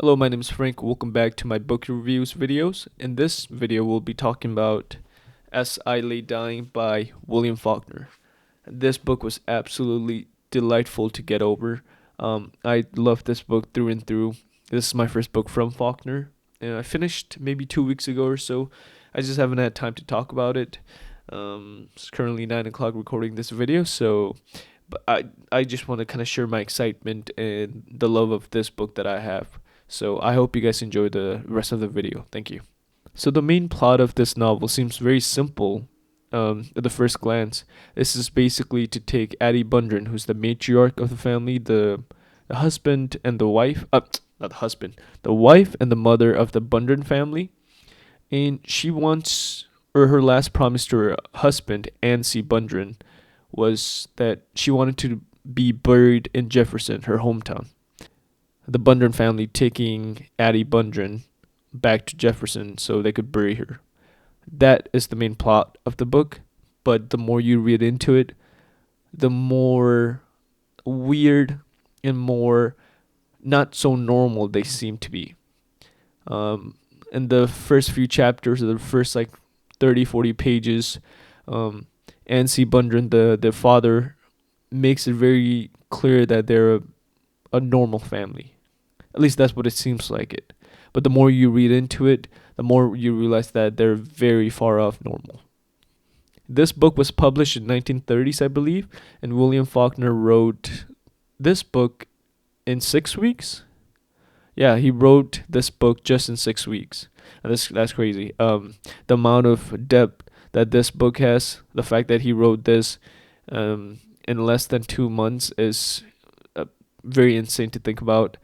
Hello, my name is Frank. Welcome back to my book reviews videos. In this video, we'll be talking about As I Lay Dying by William Faulkner. This book was absolutely delightful to get over. I love this book through and through. This is my first book from Faulkner, and I finished maybe 2 weeks ago or so. I just haven't had time to talk about it. It's currently 9 o'clock recording this video, but I just want to kind of share my excitement and the love of this book that I have. So I hope you guys enjoy the rest of the video. Thank you. So the main plot of this novel seems very simple at the first glance. This is basically to take Addie Bundren, who's the matriarch of the family, the husband and the wife, not the husband, the wife and the mother of the Bundren family. And she wants, or her last promise to her husband, Addie Bundren, was that she wanted to be buried in Jefferson, her hometown. The Bundren family taking Addie Bundren back to Jefferson so they could bury her. That is the main plot of the book, but the more you read into it, the more weird and more not so normal they seem to be. In the first few chapters, or the first 30-40 pages, Addie Bundren, the father, makes it very clear that they're a normal family. At least that's what it seems like it. But the more you read into it, the more you realize that they're very far off normal. This book was published in 1930s, I believe, and William Faulkner wrote this book in 6 weeks. Yeah, he wrote this book just in 6 weeks. And that's crazy. The amount of depth that this book has, the fact that he wrote this in less than 2 months is very insane to think about.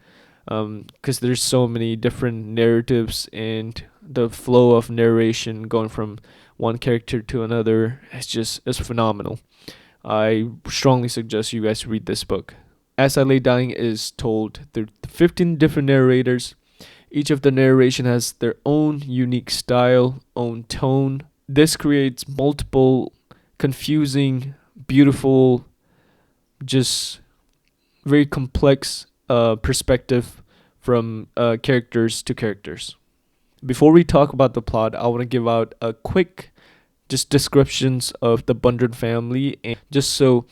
Because there's so many different narratives and the flow of narration going from one character to another, it's phenomenal. I strongly suggest you guys read this book. As I Lay Dying is told through 15 different narrators. Each of the narration has their own unique style, own tone. This creates multiple confusing, beautiful, just very complex perspective from characters to characters. Before we talk about the plot, I want to give out a quick just descriptions of the Bundren family, and just so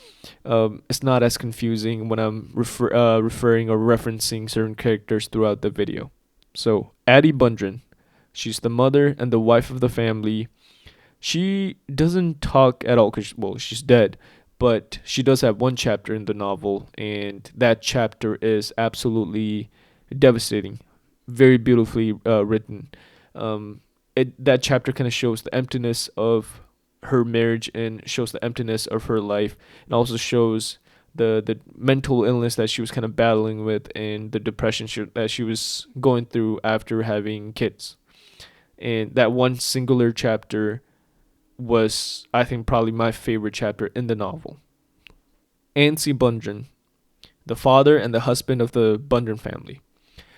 it's not as confusing when I'm referring or referencing certain characters throughout the video. So Addie Bundren, she's the mother and the wife of the family. She doesn't talk at all because, well, she's dead. But she does have one chapter in the novel, and that chapter is absolutely devastating, very beautifully written. That chapter kind of shows the emptiness of her marriage and shows the emptiness of her life, and also shows the mental illness that she was kind of battling with and the depression that she was going through after having kids. And that one singular chapter was, I think, probably my favorite chapter in the novel. Addie Bundren, the father and the husband of the Bundren family.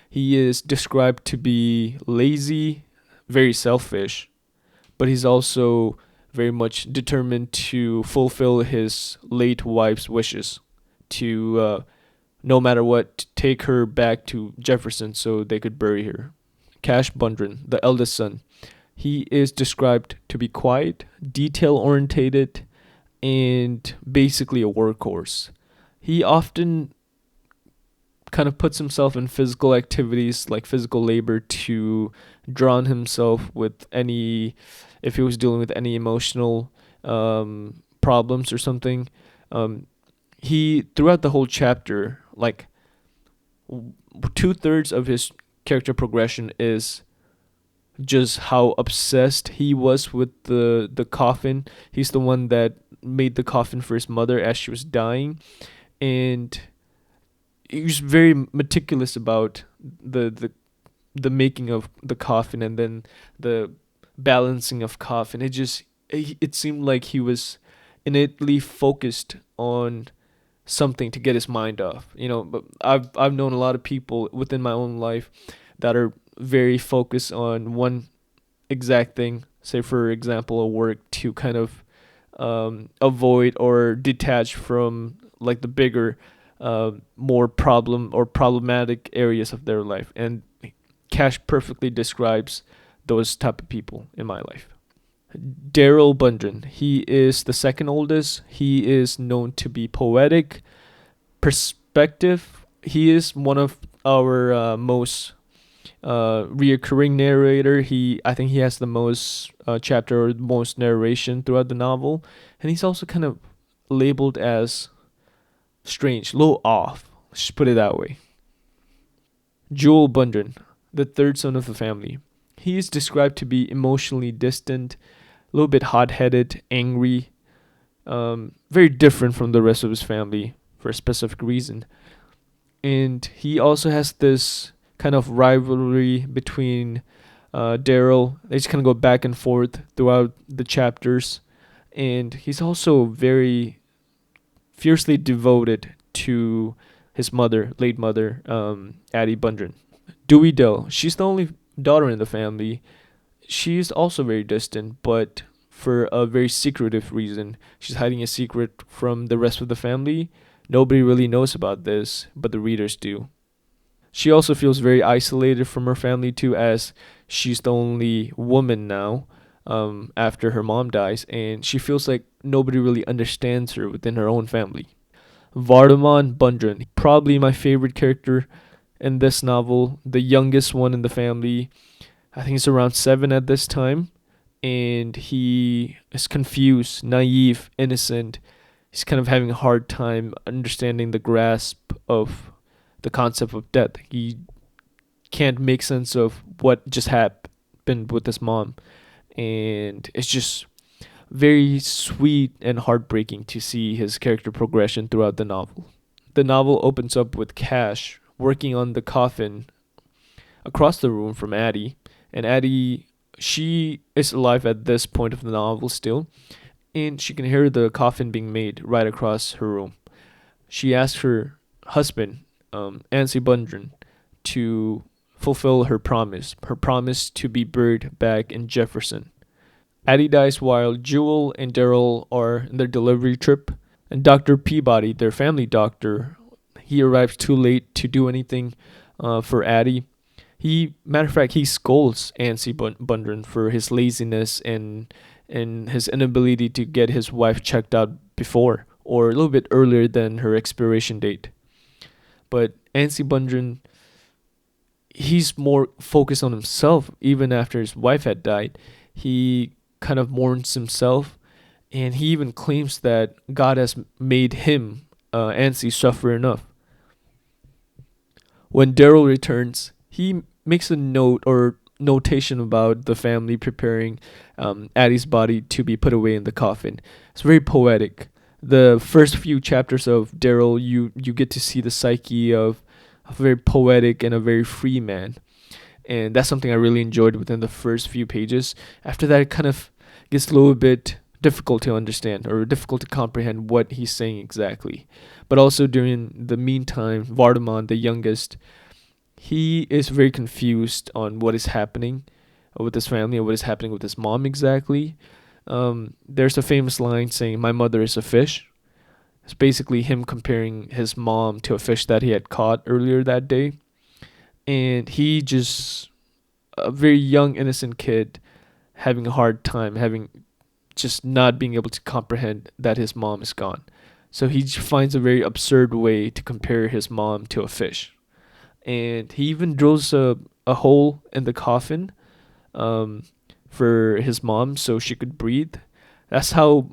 He is described to be lazy, very selfish, but he's also very much determined to fulfill his late wife's wishes to, no matter what, take her back to Jefferson so they could bury her. Cash Bundren, the eldest son. He is described to be quiet, detail-orientated, and basically a workhorse. He often kind of puts himself in physical activities like physical labor to drown himself with if he was dealing with any emotional problems or something. He, throughout the whole chapter, 2/3 of his character progression is just how obsessed he was with the coffin. He's the one that made the coffin for his mother as she was dying, and he was very meticulous about the making of the coffin and then the balancing of coffin. It seemed like he was innately focused on something to get his mind off. But I've known a lot of people within my own life that are very focused on one exact thing, say for example a work, to kind of avoid or detach from the bigger more problematic areas of their life. And Cash perfectly describes those type of people in my life. Daryl Bundren. He is the second oldest. He is known to be poetic, perspective. He is one of our most reoccurring narrator. I think he has the most chapter or most narration throughout the novel, and he's also kind of labeled as strange, a little off. Let's just put it that way. Joel Bundren, the third son of the family. He is described to be emotionally distant, a little bit hot-headed, angry, very different from the rest of his family for a specific reason. And he also has this kind of rivalry between Daryl. They just kind of go back and forth throughout the chapters. And he's also very fiercely devoted to his mother, late mother, Addie Bundren. Dewey Dell, she's the only daughter in the family. She's also very distant, but for a very secretive reason. She's hiding a secret from the rest of the family. Nobody really knows about this, but the readers do. She also feels very isolated from her family too, as she's the only woman now after her mom dies, and she feels like nobody really understands her within her own family. Vardamon Bundren, probably my favorite character in this novel, the youngest one in the family. I think he's around 7 at this time, and he is confused, naive, innocent. He's kind of having a hard time understanding the grasp of the concept of death. He can't make sense of what just happened with his mom, and it's just very sweet and heartbreaking to see his character progression throughout the novel. The novel opens up with Cash working on the coffin across the room from Addie, and Addie, she is alive at this point of the novel still, and she can hear the coffin being made right across her room. She asks her husband, Addie Bundren, to fulfill her promise to be buried back in Jefferson. Addie dies while Jewel and Daryl are in their delivery trip, and Dr. Peabody, their family doctor, he arrives too late to do anything for Addie. Matter of fact, he scolds Addie Bundren for his laziness and his inability to get his wife checked out before, or a little bit earlier than her expiration date. But Addie Bundren, he's more focused on himself. Even after his wife had died, he kind of mourns himself, and he even claims that God has made him, Addie, suffer enough. When Daryl returns, he makes a note or notation about the family preparing Addie's body to be put away in the coffin. It's very poetic. The first few chapters of Daryl, you get to see the psyche of a very poetic and a very free man. And that's something I really enjoyed within the first few pages. After that, it kind of gets a little bit difficult to understand or difficult to comprehend what he's saying exactly. But also during the meantime, Vardamon, the youngest, he is very confused on what is happening with his family and what is happening with his mom exactly. There's a famous line saying, "My mother is a fish." It's basically him comparing his mom to a fish that he had caught earlier that day. And he just, a very young, innocent kid, having a hard time, just not being able to comprehend that his mom is gone. So he finds a very absurd way to compare his mom to a fish. And he even drills a hole in the coffin for his mom so she could breathe. That's how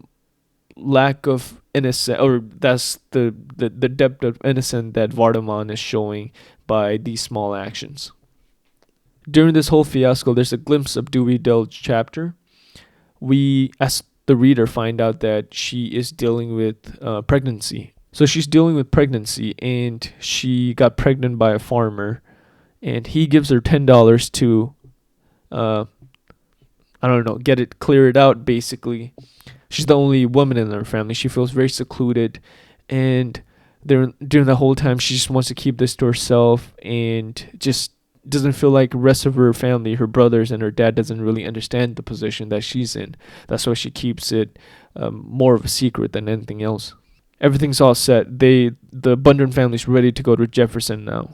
lack of innocence, or that's the depth of innocence that Vardamon is showing by these small actions. During this whole fiasco, there's a glimpse of Dewey Dell's chapter. We, as the reader, find out that she is dealing with pregnancy. So she's dealing with pregnancy, and she got pregnant by a farmer, and he gives her $10 to, get it cleared out, basically. She's the only woman in her family. She feels very secluded, and during the whole time, she just wants to keep this to herself, and just doesn't feel like the rest of her family, her brothers and her dad, doesn't really understand the position that she's in. That's why she keeps it more of a secret than anything else. Everything's all set. The Bundren family's ready to go to Jefferson now.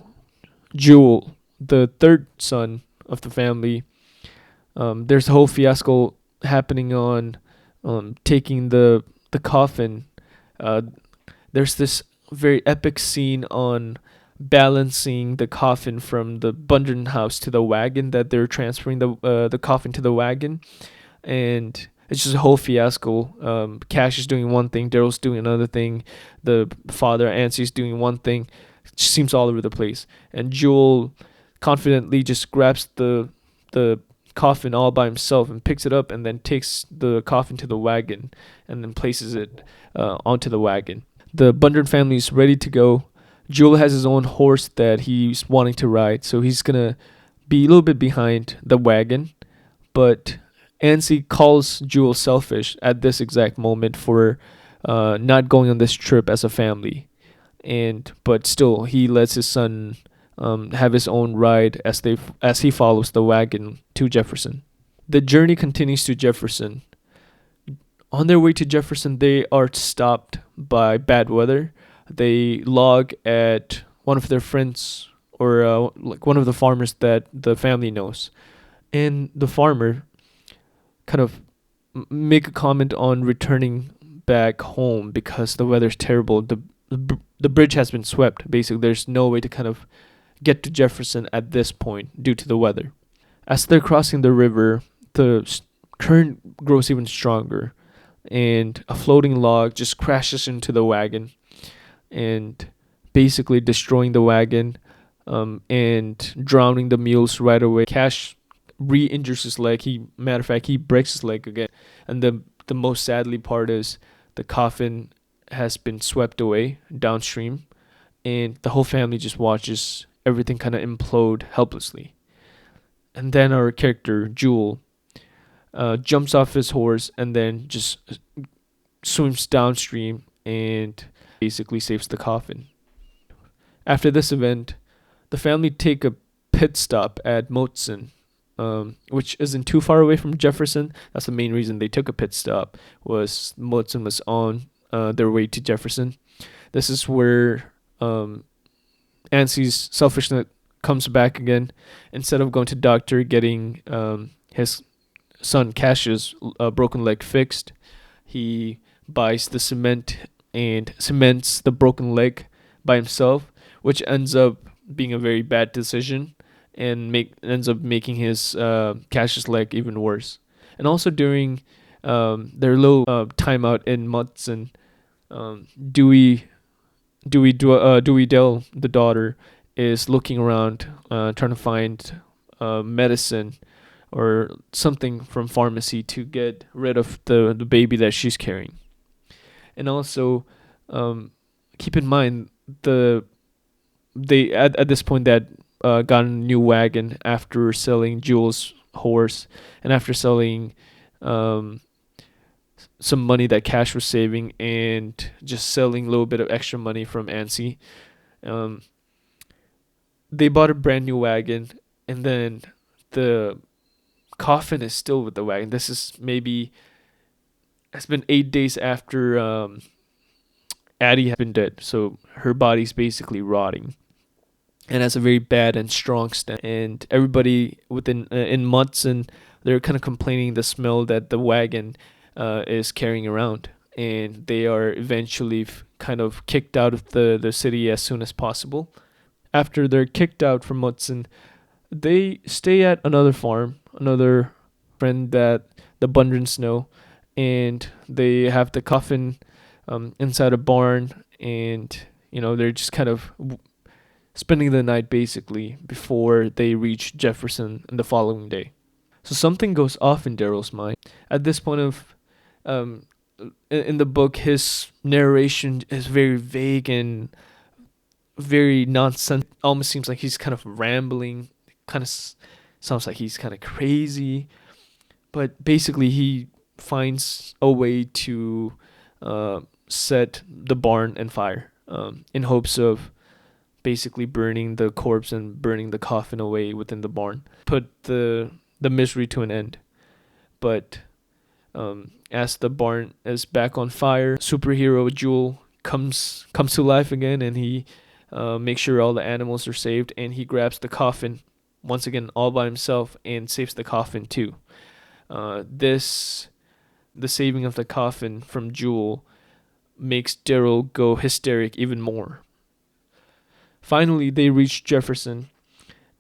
Jewel, the third son, of the family. There's a whole fiasco happening on taking the coffin. Uh, there's this very epic scene on balancing the coffin from the Bundren house to the wagon that they're transferring the coffin to the wagon, and it's just a whole fiasco. Cash is doing one thing, Daryl's doing another thing, the father Anstey's doing one thing. It just seems all over the place, and Jewel confidently just grabs the coffin all by himself and picks it up and then takes the coffin to the wagon and then places it onto the wagon. The Bundren family is ready to go. Jewel has his own horse that he's wanting to ride, so he's gonna be a little bit behind the wagon. But Anstey calls Jewel selfish at this exact moment for not going on this trip as a family, but still he lets his son have his own ride as he follows the wagon to Jefferson. The journey continues to Jefferson. On their way to Jefferson, they are stopped by bad weather. They log at one of their friends or like one of the farmers that the family knows, and the farmer kind of make a comment on returning back home because the weather's terrible. The bridge has been swept. Basically, there's no way to kind of get to Jefferson at this point due to the weather. As they're crossing the river, the current grows even stronger, and a floating log just crashes into the wagon and basically destroying the wagon and drowning the mules right away. Cash re-injures his leg. Matter of fact, he breaks his leg again. And the most sadly part is the coffin has been swept away downstream, and the whole family just watches everything kind of implode helplessly. And then our character Jewel jumps off his horse and then just swims downstream and basically saves the coffin. After this event, the family take a pit stop at Motzen, which isn't too far away from Jefferson. That's the main reason they took a pit stop, was Motzen was on their way to Jefferson. This is where Anstey's selfishness comes back again. Instead of going to doctor, getting his son Cash's broken leg fixed, he buys the cement and cements the broken leg by himself, which ends up being a very bad decision and ends up making his Cash's leg even worse. And also during their little timeout in Mudson, Dewey Dell, the daughter, is looking around, trying to find medicine or something from pharmacy to get rid of the baby that she's carrying. And also, keep in mind they at this point that got a new wagon after selling Jewel's horse and after selling some money that Cash was saving and just selling a little bit of extra money from Anstey. They bought a brand new wagon, and then the coffin is still with the wagon. This is it's been 8 days after Addie has been dead, so her body's basically rotting and has a very bad and strong stench. And everybody in Munson, they're kind of complaining the smell that the wagon is carrying around, and they are eventually kind of kicked out of the city as soon as possible. After they're kicked out from Munson, they stay at another farm, another friend that the Bundrens know, and they have the coffin inside a barn, and they're just kind of spending the night basically before they reach Jefferson the following day. So something goes off in Daryl's mind. At this point of in the book, his narration is very vague and very nonsense. Almost seems like he's kind of rambling. Kind of sounds like he's kind of crazy. But basically, he finds a way to set the barn on fire in hopes of basically burning the corpse and burning the coffin away within the barn. Put the misery to an end. But as the barn is back on fire, superhero Jewel comes to life again, and he makes sure all the animals are saved, and he grabs the coffin once again all by himself, and saves the coffin too. This the saving of the coffin from Jewel makes Daryl go hysteric even more. Finally, they reach Jefferson,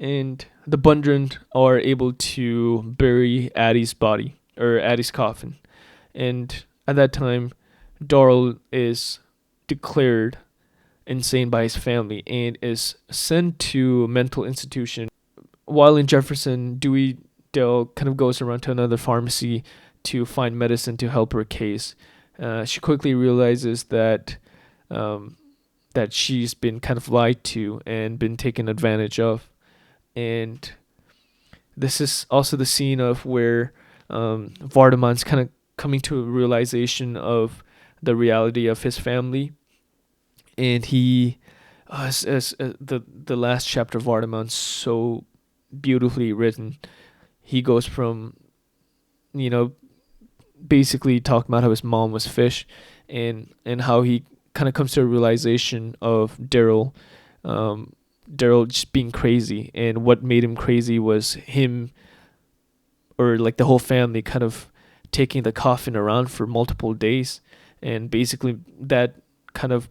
and the Bundren are able to bury Addie's body, or Addie's coffin. And at that time, Daryl is declared insane by his family and is sent to a mental institution. While in Jefferson, Dewey Dale kind of goes around to another pharmacy to find medicine to help her case. She quickly realizes um, that she's been kind of lied to and been taken advantage of. And this is also the scene of where Vardaman's kind of coming to a realization of the reality of his family, and he, the last chapter of Vardaman's so beautifully written. He goes from, you know, basically talking about how his mom was fish, and how he kind of comes to a realization of um, Daryl just being crazy, and what made him crazy was him, or like the whole family, kind of taking the coffin around for multiple days, and basically that kind of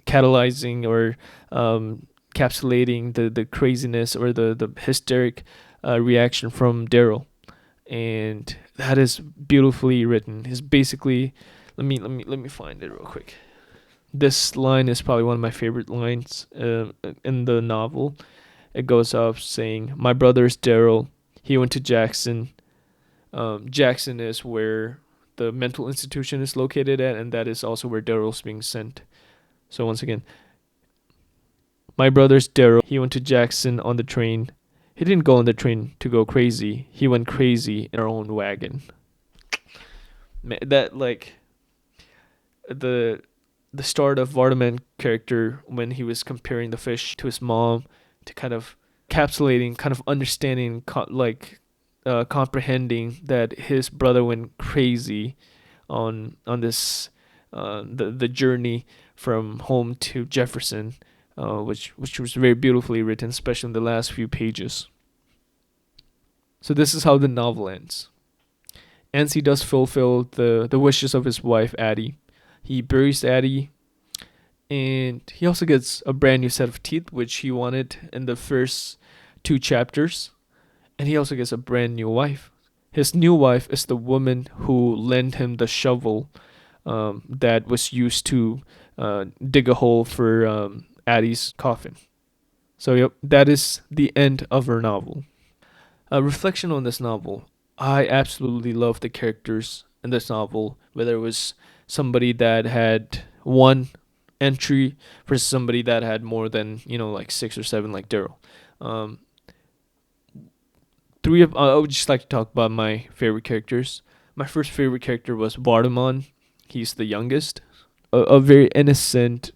catalyzing or capsulating the craziness or the hysteric reaction from Daryl, and that is beautifully written. Is basically, let me find it real quick. This line is probably one of my favorite lines in the novel. It goes off saying, "My brother's Daryl. He went to Jackson. Jackson is where the mental institution is located at, and that is also where Daryl's being sent." So once again, my brother's Daryl. He went to Jackson on the train. He didn't go on the train to go crazy. He went crazy in our own wagon. Man, that like the the start of Vardaman character when he was comparing the fish to his mom, to kind of capsulating, kind of understanding, comprehending that his brother went crazy on this the journey from home to Jefferson, which was very beautifully written, especially in the last few pages. So this is how the novel ends. Ansi does fulfill the wishes of his wife Addie. He buries Addie, and he also gets a brand new set of teeth, which he wanted in the first two chapters. And he also gets a brand new wife. His new wife is the woman who lent him the shovel that was used to dig a hole for Addie's coffin. So, yep, that is the end of her novel. A reflection on this novel. I absolutely love the characters in this novel, whether it was somebody that had one entry versus somebody that had more than, like six or seven, like Daryl. Um, I would just like to talk about my favorite characters. My first favorite character was Vardaman. He's the youngest, a very innocent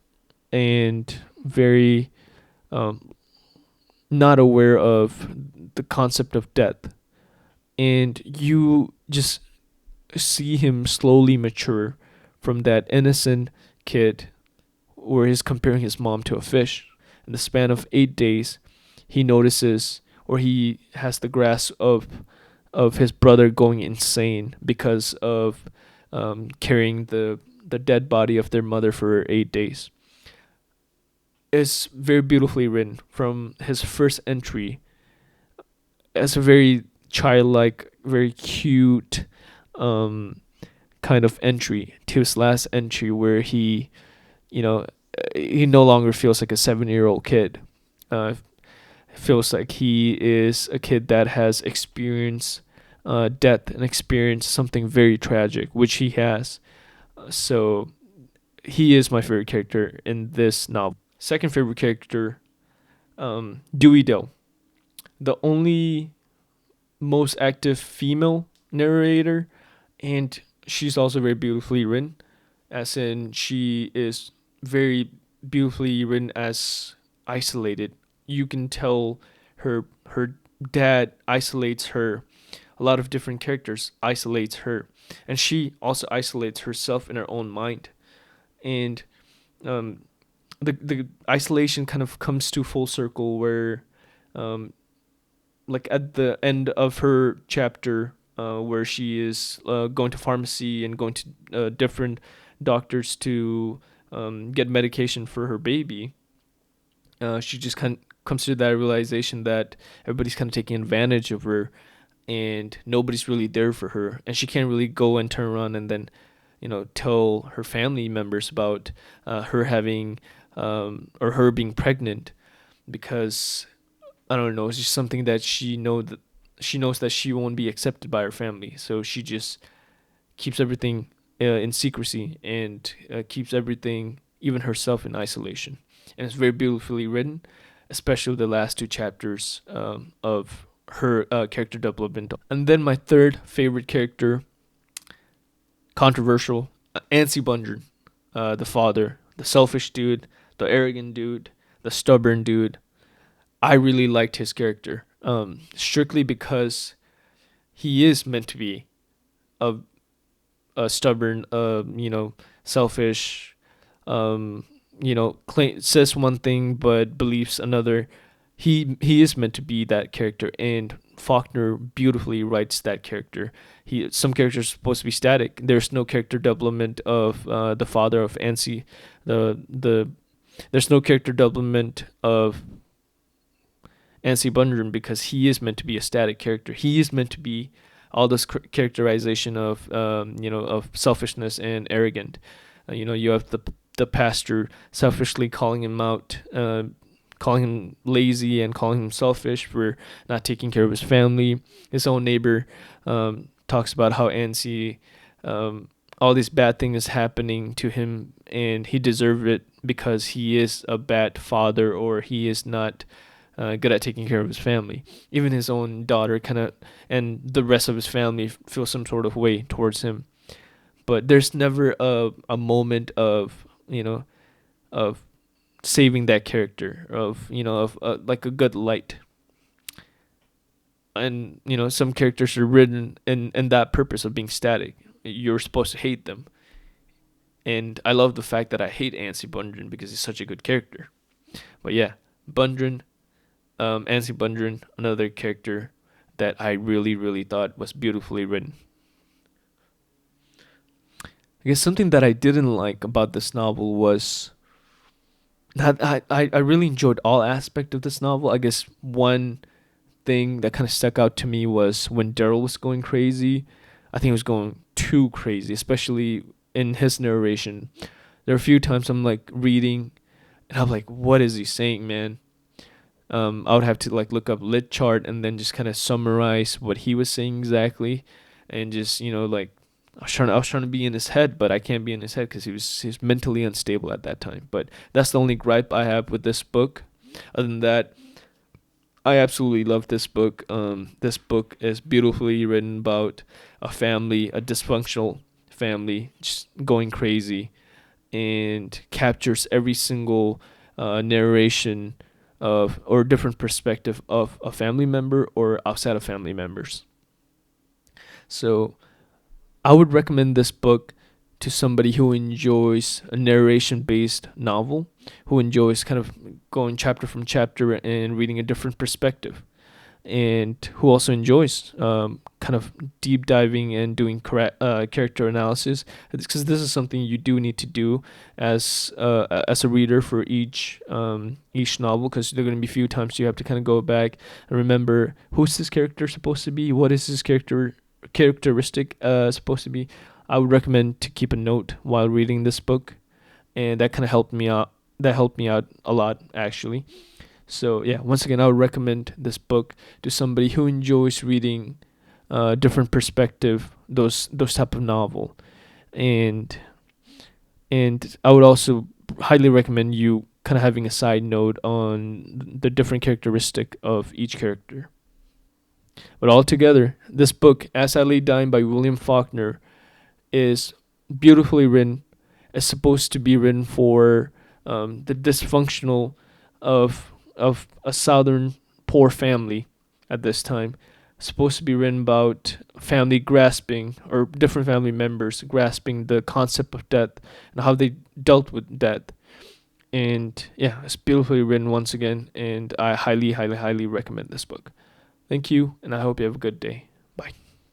and very um, not aware of the concept of death, and you just see him slowly mature from that innocent kid where he's comparing his mom to a fish. In the span of 8 days, he notices, or he has the grasp of his brother going insane because of carrying the dead body of their mother for 8 days. It's very beautifully written from his first entry as a very childlike, very cute kind of entry to his last entry where you know, he no longer feels like a 7-year-old kid. Feels like he is a kid that has experienced death and experienced something very tragic, which he has. So he is my favorite character in this novel. Second favorite character, Dewey Dale, the only most active female narrator, and she's also very beautifully written, as in she is very beautifully written as isolated. You can tell her dad isolates her. A lot of different characters isolates her, and she also isolates herself in her own mind. And um, the isolation kind of comes to full circle where um, like at the end of her chapter, where she is going to pharmacy and going to different doctors to get medication for her baby. She just kind of comes to that realization that everybody's kind of taking advantage of her, and nobody's really there for her, and she can't really go and turn around and then, tell her family members about her having or her being pregnant, because I don't know, it's just something that she knows that she won't be accepted by her family, so she just keeps everything in secrecy, and keeps everything, even herself, in isolation. And it's very beautifully written, especially the last two chapters of her character development. And then my third favorite character, controversial, Addie Bundren, the father, the selfish dude, the arrogant dude, the stubborn dude. I really liked his character, strictly because he is meant to be a, a stubborn, selfish, says one thing but believes another. He is meant to be that character, and Faulkner beautifully writes that character. Some characters are supposed to be static. There's no character development of the father of Addie. There's no character development of Addie Bundren because he is meant to be a static character. He is meant to be all this characterization of of selfishness and arrogant. You have the pastor selfishly calling him out, calling him lazy and calling him selfish for not taking care of his family. His own neighbor talks about how Addie, all these bad things happening to him, and he deserved it because he is a bad father, or he is not good at taking care of his family. Even his own daughter and the rest of his family feel some sort of way towards him. But there's never a moment of of saving that character, of like a good light. And some characters are written in that purpose of being static. You're supposed to hate them, and I love the fact that I hate Addie Bundren because he's such a good character. But yeah, Bundren, Addie Bundren, another character that I really, really thought was beautifully written. I guess something that I didn't like about this novel was that I really enjoyed all aspects of this novel. I guess one thing that kind of stuck out to me was when Daryl was going crazy. I think he was going too crazy, especially in his narration. There are a few times I'm like reading, and I'm like, what is he saying, man? I would have to like look up lit chart and then just kind of summarize what he was saying exactly, and just like I was trying to be in his head, but I can't be in his head because he was mentally unstable at that time. But that's the only gripe I have with this book. Other than that, I absolutely love this book. This book is beautifully written about a family, a dysfunctional family, just going crazy, and captures every single narration of or different perspective of a family member or outside of family members. So I would recommend this book to somebody who enjoys a narration based novel, who enjoys kind of going chapter from chapter and reading a different perspective, and who also enjoys kind of deep diving and doing character analysis, because this is something you do need to do as a reader for each novel, because there are going to be a few times you have to kind of go back and remember, who's this character supposed to be, what is this characteristic supposed to be. I would recommend to keep a note while reading this book, and that kind of helped me out. That helped me out a lot, actually. So yeah, once again, I would recommend this book to somebody who enjoys reading different perspective, those type of novel, and I would also highly recommend you kind of having a side note on the different characteristic of each character. But altogether, this book, As I Lay Dying by William Faulkner, is beautifully written. It's supposed to be written for the dysfunctional of a southern poor family at this time. It's supposed to be written about family grasping, or different family members grasping the concept of death and how they dealt with death. And yeah, it's beautifully written once again, and I highly, highly, highly recommend this book. Thank you, and I hope you have a good day.